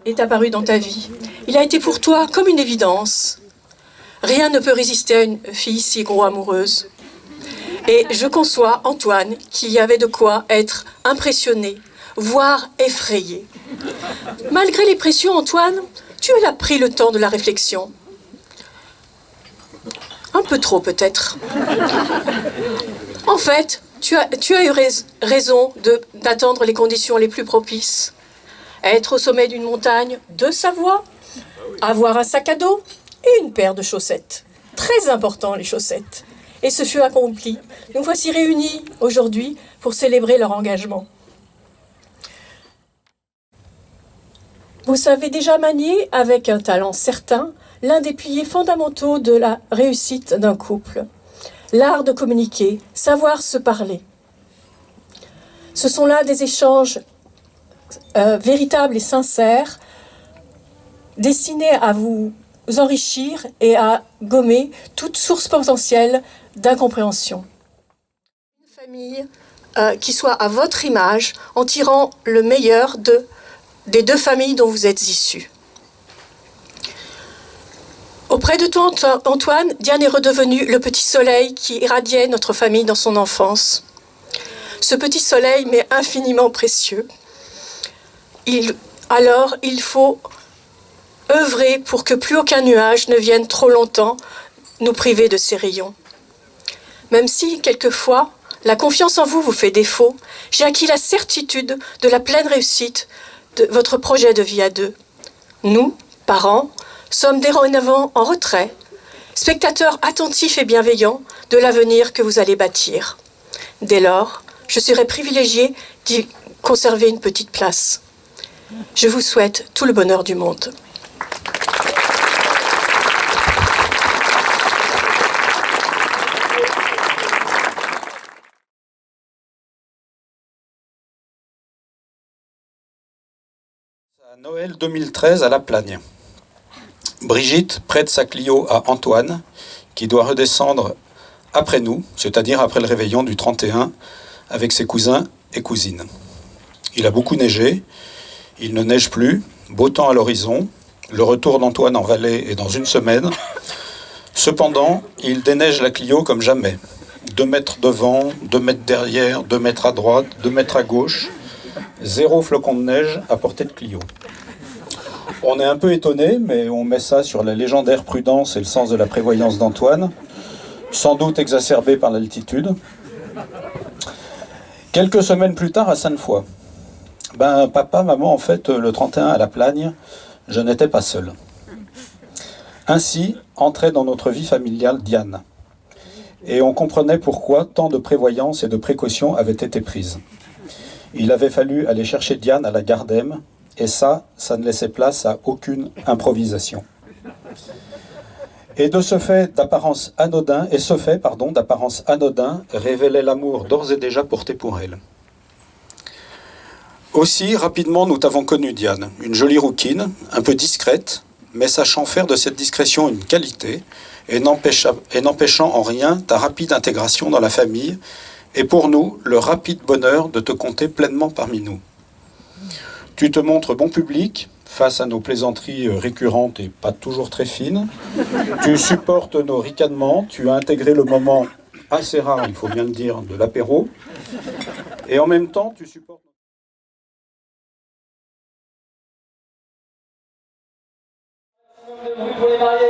Est apparu dans ta vie. Il a été pour toi comme une évidence. Rien ne peut résister à une fille si gros amoureuse. Et je conçois Antoine qui avait de quoi être impressionné, voire effrayé. Malgré les pressions, Antoine, tu as pris le temps de la réflexion. Un peu trop peut-être. En fait, tu as eu raison d'attendre les conditions les plus propices. Être au sommet d'une montagne de Savoie, avoir un sac à dos et une paire de chaussettes. Très important, les chaussettes. Et ce fut accompli. Nous voici réunis aujourd'hui pour célébrer leur engagement. Vous savez déjà manier, avec un talent certain, l'un des piliers fondamentaux de la réussite d'un couple. L'art de communiquer, savoir se parler. Ce sont là des échanges véritables et sincères, destinés à vous enrichir et à gommer toute source potentielle d'incompréhension. Une famille qui soit à votre image, en tirant le meilleur des deux familles dont vous êtes issus. Auprès de toi, Antoine, Diane est redevenue le petit soleil qui irradiait notre famille dans son enfance. Ce petit soleil m'est infiniment précieux. Alors, il faut œuvrer pour que plus aucun nuage ne vienne trop longtemps nous priver de ces rayons. Même si, quelquefois, la confiance en vous vous fait défaut, j'ai acquis la certitude de la pleine réussite de votre projet de vie à deux. Nous, parents, sommes dorénavant en retrait, spectateurs attentifs et bienveillants de l'avenir que vous allez bâtir. Dès lors, je serai privilégiée d'y conserver une petite place. Je vous souhaite tout le bonheur du monde. À Noël 2013 à La Plagne. Brigitte prête sa Clio à Antoine, qui doit redescendre après nous, c'est-à-dire après le réveillon du 31, avec ses cousins et cousines. Il a beaucoup neigé, il ne neige plus, beau temps à l'horizon, le retour d'Antoine en Valais est dans une semaine. Cependant, il déneige la Clio comme jamais. 2 mètres devant, 2 mètres derrière, 2 mètres à droite, 2 mètres à gauche. 0 flocon de neige à portée de Clio. On est un peu étonné, mais on met ça sur la légendaire prudence et le sens de la prévoyance d'Antoine, sans doute exacerbé par l'altitude. Quelques semaines plus tard, à Sainte-Foy. Papa, maman, en fait, le 31 à La Plagne, je n'étais pas seul. Ainsi entrait dans notre vie familiale Diane. Et on comprenait pourquoi tant de prévoyance et de précautions avaient été prises. Il avait fallu aller chercher Diane à la Gardème, et ça ne laissait place à aucune improvisation. Et ce fait d'apparence anodin révélait l'amour d'ores et déjà porté pour elle. Aussi, rapidement, nous t'avons connu, Diane, une jolie rouquine, un peu discrète, mais sachant faire de cette discrétion une qualité, et n'empêchant en rien ta rapide intégration dans la famille, et pour nous, le rapide bonheur de te compter pleinement parmi nous. Tu te montres bon public, face à nos plaisanteries récurrentes et pas toujours très fines. Tu supportes nos ricanements, tu as intégré le moment assez rare, il faut bien le dire, de l'apéro. Et en même temps, tu supportes... Pour les mariés.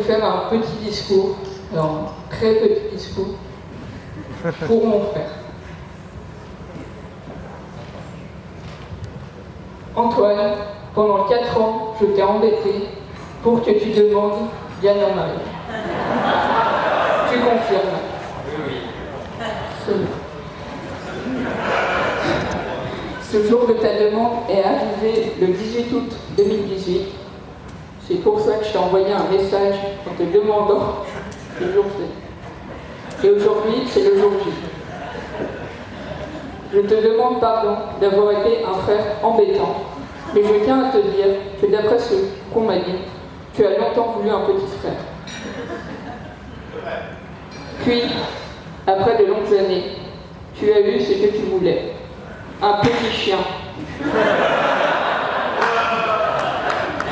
faire un petit discours, alors un très petit discours, pour mon frère. Antoine, pendant 4 ans, je t'ai embêté pour que tu demandes Diane en mariage. Tu confirmes? Oui. Ce jour de ta demande est arrivé le 18 août 2018. C'est pour ça que je t'ai envoyé un message en te demandant le jour J. Et aujourd'hui, c'est le jour J. Je te demande pardon d'avoir été un frère embêtant, mais je tiens à te dire que d'après ce qu'on m'a dit, tu as longtemps voulu un petit frère. Puis, après de longues années, tu as eu ce que tu voulais, un petit chien.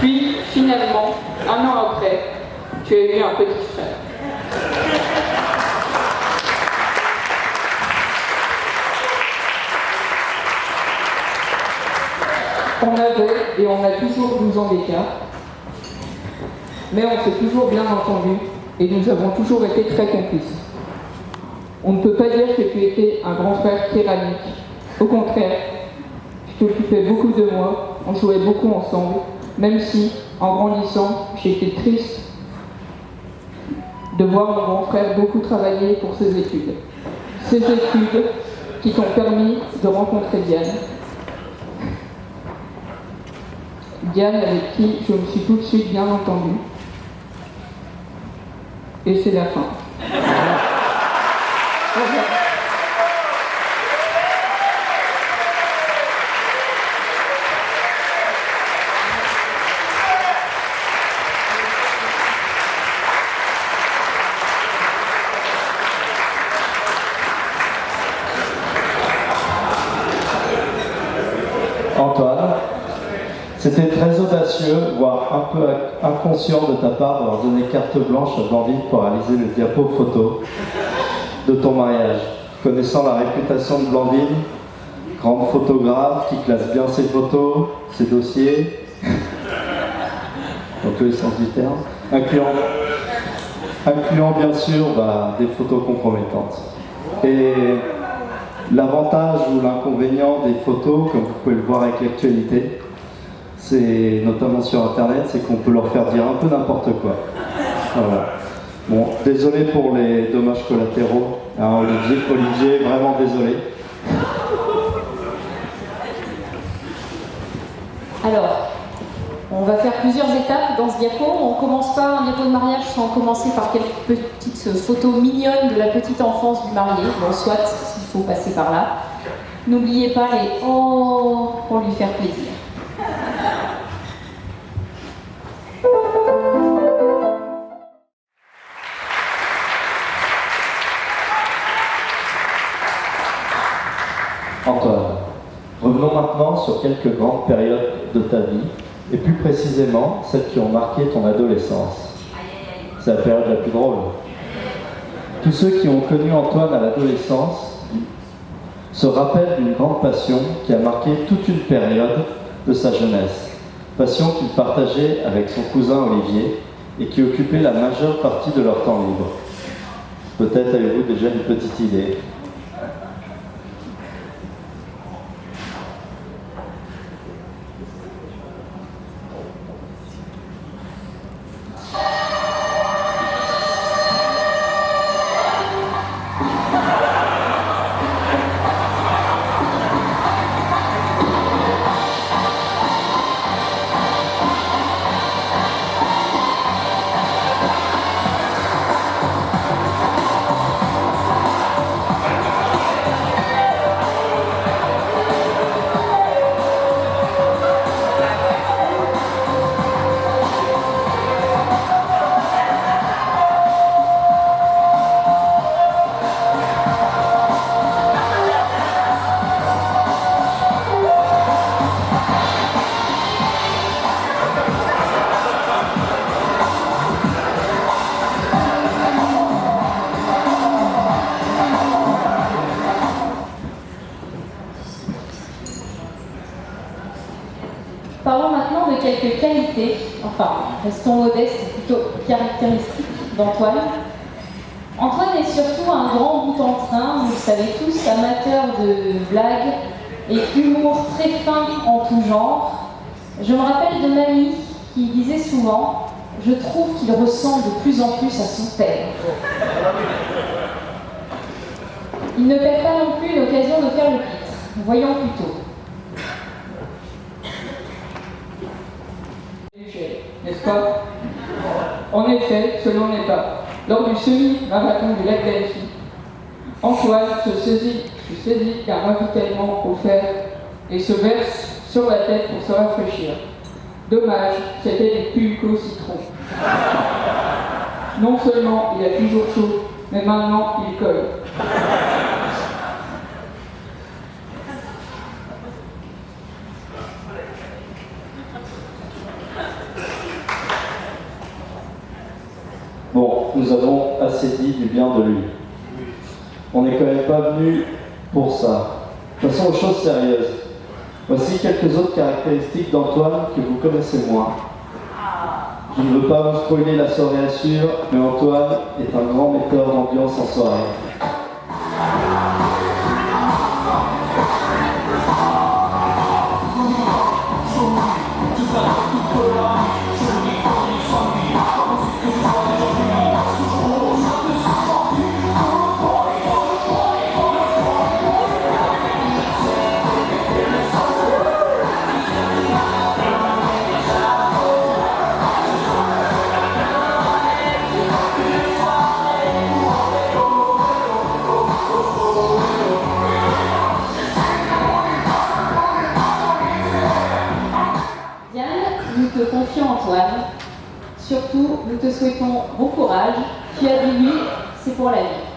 Puis, finalement, 1 an après, tu as eu un petit frère. On avait et on a toujours 12 ans d'écart, mais on s'est toujours bien entendu et nous avons toujours été très complices. On ne peut pas dire que tu étais un grand frère tyrannique. Au contraire, tu t'occupais beaucoup de moi, on jouait beaucoup ensemble, même si, en grandissant, j'ai été triste de voir mon grand frère beaucoup travailler pour ses études. Ces études qui t'ont permis de rencontrer Diane. Diane avec qui je me suis tout de suite bien entendue. Et c'est la fin. Antoine, c'était très audacieux, voire un peu inconscient de ta part de leur donner carte blanche à Blandine pour réaliser le diapo photo de ton mariage. Connaissant la réputation de Blandine, grande photographe qui classe bien ses photos, ses dossiers, dans tous les sens du terme, incluant bien sûr des photos compromettantes. Et l'avantage ou l'inconvénient des photos, comme vous pouvez le voir avec l'actualité, c'est notamment sur internet, c'est qu'on peut leur faire dire un peu n'importe quoi. Voilà. Bon, désolé pour les dommages collatéraux, hein, Olivier, vraiment désolé. Alors, on va faire plusieurs étapes dans ce diapo. On ne commence pas un diapo de mariage sans commencer par quelques petites photos mignonnes de la petite enfance du marié. Bon, soit s'il faut passer par là. N'oubliez pas les « oh » pour lui faire plaisir. Antoine, revenons maintenant sur quelques grandes périodes de ta vie, et plus précisément celles qui ont marqué ton adolescence. C'est la période la plus drôle. Tous ceux qui ont connu Antoine à l'adolescence se rappellent d'une grande passion qui a marqué toute une période de sa jeunesse. Passion qu'il partageait avec son cousin Olivier et qui occupait la majeure partie de leur temps libre. Peut-être avez-vous déjà une petite idée. Parlons maintenant de quelques qualités, enfin, restons modestes plutôt caractéristique d'Antoine. Antoine est surtout un grand bout en train, vous le savez tous, amateur de blagues et humour très fin en tout genre. Je me rappelle de mamie qui disait souvent « Je trouve qu'il ressemble de plus en plus à son père ». Il ne perd pas non plus l'occasion de faire le pitre. Voyons plutôt. N'est-ce pas? En effet, selon les pas, lors du semi-marathon du lac d'Annecy, Antoine se saisit d'un ravitaillement offert et se verse sur la tête pour se rafraîchir. Dommage, c'était des pulques au citron. Non seulement il a toujours chaud, mais maintenant il colle. Bon, nous avons assez dit du bien de lui. On n'est quand même pas venu pour ça. Passons aux choses sérieuses. Voici quelques autres caractéristiques d'Antoine que vous connaissez moins. Je ne veux pas vous spoiler la soirée assure, mais Antoine est un grand metteur d'ambiance en soirée. Nous te confions Antoine. Surtout, nous te souhaitons bon courage. Tu as dit oui, c'est pour la vie.